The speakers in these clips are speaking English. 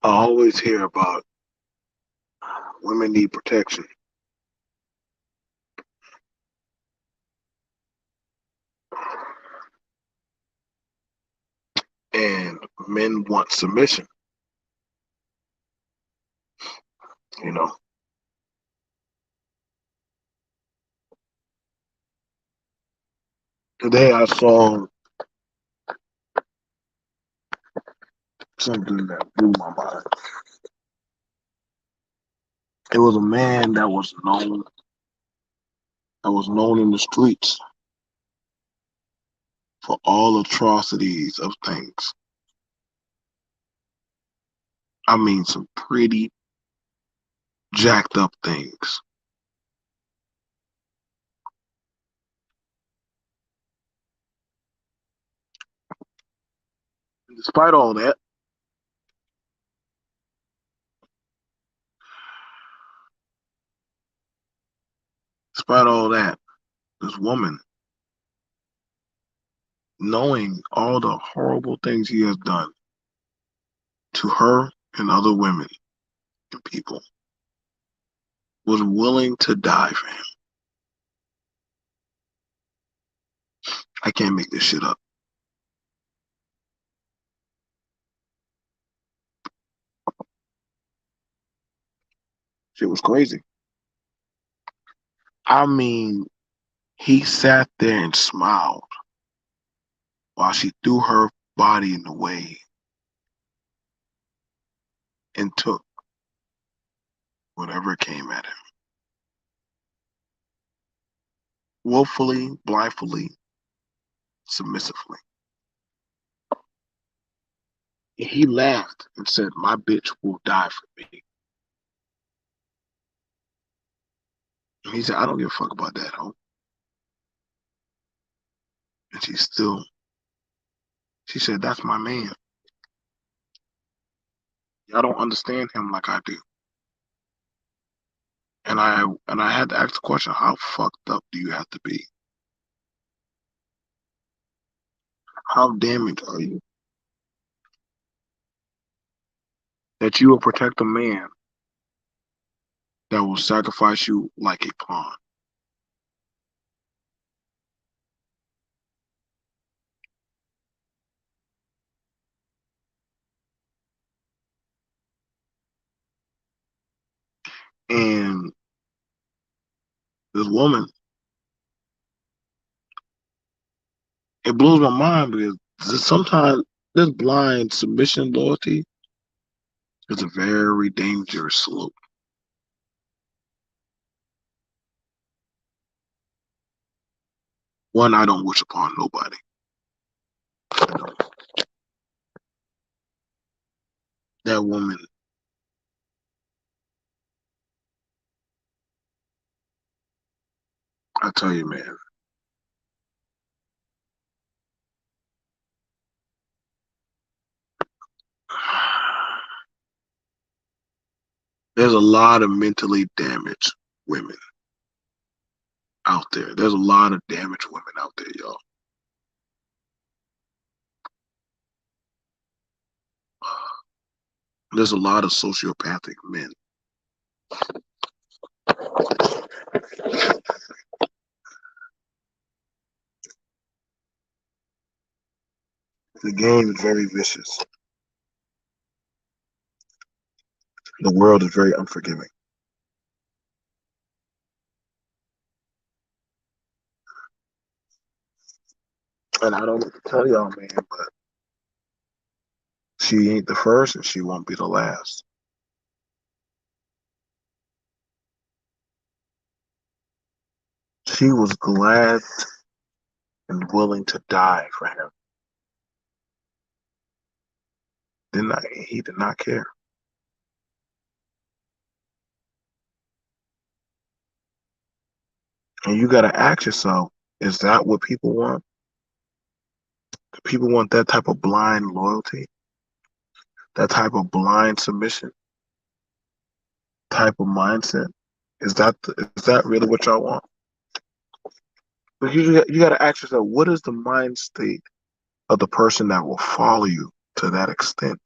I always hear about women need protection and men want submission. You know, today I saw something that blew my mind. It was a man that was known in the streets for all atrocities of things. I mean, some pretty jacked up things. Despite all that, despite all that, this woman, knowing all the horrible things he has done to her and other women and people, was willing to die for him. I can't make this shit up. Shit was crazy. I mean, he sat there and smiled while she threw her body in the way and took whatever came at him. Willfully, blindly, submissively. He laughed and said, "My bitch will die for me." And he said, "I don't give a fuck about that, hoe." And she said, "That's my man. Y'all don't understand him like I do." And I had to ask the question, how fucked up do you have to be? How damaged are you that you will protect a man that will sacrifice you like a pawn? And this woman, it blows my mind because sometimes this blind submission loyalty is a very dangerous slope. One I don't wish upon nobody. That woman, I tell you, man, there's a lot of mentally damaged women out there. There's a lot of damaged women out there, y'all. There's a lot of sociopathic men. The game is very vicious. The world is very unforgiving. And I don't know to tell y'all, man, but she ain't the first and she won't be the last. She was glad and willing to die for him. He did not care. And you gotta ask yourself, is that what people want? Do people want that type of blind loyalty? That type of blind submission? Type of mindset? Is that really what y'all want? But you gotta ask yourself, what is the mind state of the person that will follow you to that extent?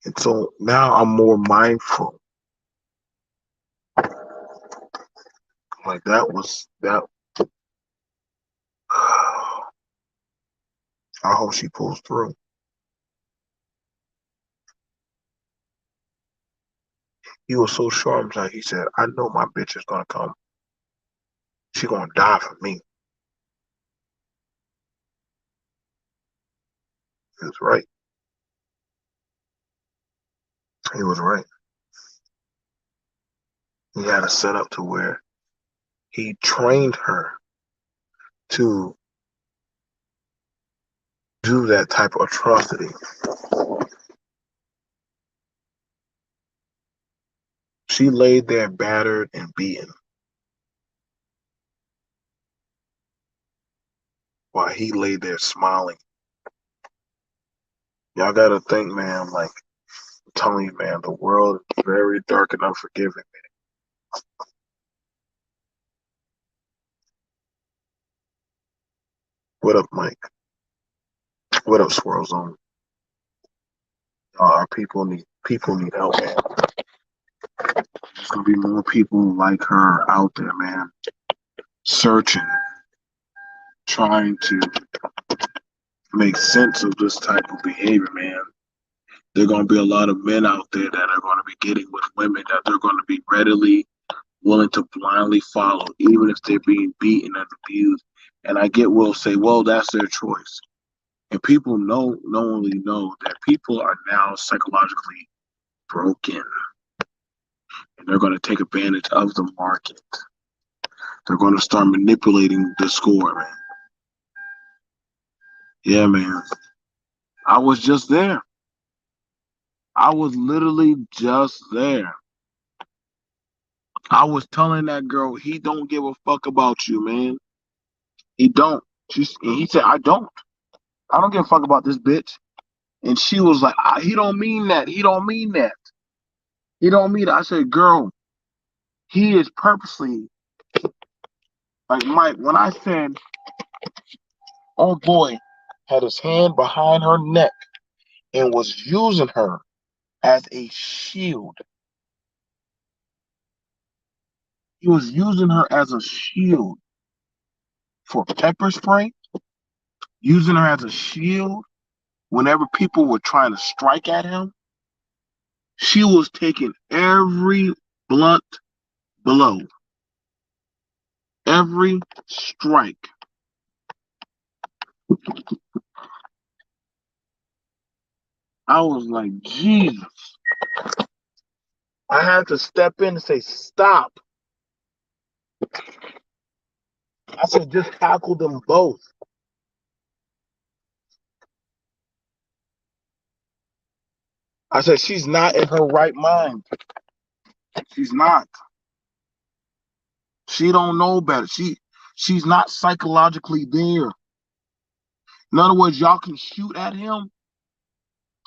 And so now I'm more mindful. Like that was that. I hope she pulls through. He was so sure. He said, I know my bitch is gonna come. She gonna die for me. He was right. He was right. He had a setup to where he trained her to do that type of atrocity. She laid there battered and beaten while he lay there smiling. Y'all gotta think, man, like I'm telling you, man, the world is very dark and unforgiving. What up, Mike? What up, Swirl Zone? Our people need help, man. There's gonna be more people like her out there, man, searching, trying to make sense of this type of behavior, man. There are gonna be a lot of men out there that are gonna be getting with women that they're gonna be readily willing to blindly follow, even if they're being beaten and abused. And I get will say, well, that's their choice. And people knowingly know that people are now psychologically broken, and they're going to take advantage of the market. They're going to start manipulating the score, man. Yeah, man. I was just there. I was literally just there. I was telling that girl, he don't give a fuck about you, man. He don't. He said, I don't. I don't give a fuck about this bitch. And she was like, he don't mean that. He don't mean that. He don't mean that. I said, girl, he is purposely, like Mike, when I said, oh boy, had his hand behind her neck and was using her as a shield. He was using her as a shield for pepper spray, using her as a shield whenever people were trying to strike at him. She was taking every blunt blow, every strike. I was like, Jesus. I had to step in and say, stop. I said, just tackle them both. I said, she's not in her right mind. She's not. She don't know better. She's not psychologically there. In other words, y'all can shoot at him.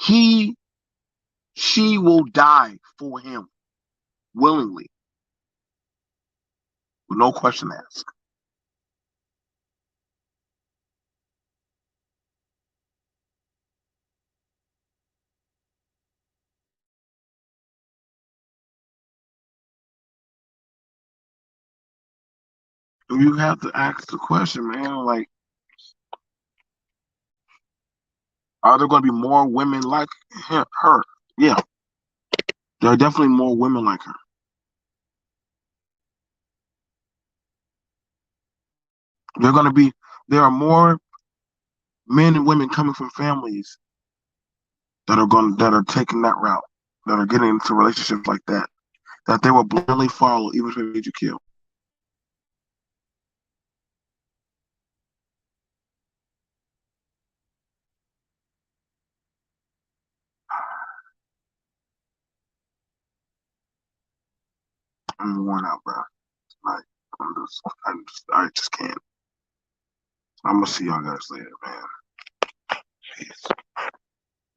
She will die for him willingly, with no question asked. You have to ask the question, man. Like, are there going to be more women like her? Yeah, there are definitely more women like her. They're going to be. There are more men and women coming from families that are taking that route, that are getting into relationships like that they will blindly follow, even if it made you kill. I'm worn out, bro. Like, I just can't. I'm gonna see y'all guys later, man. Peace.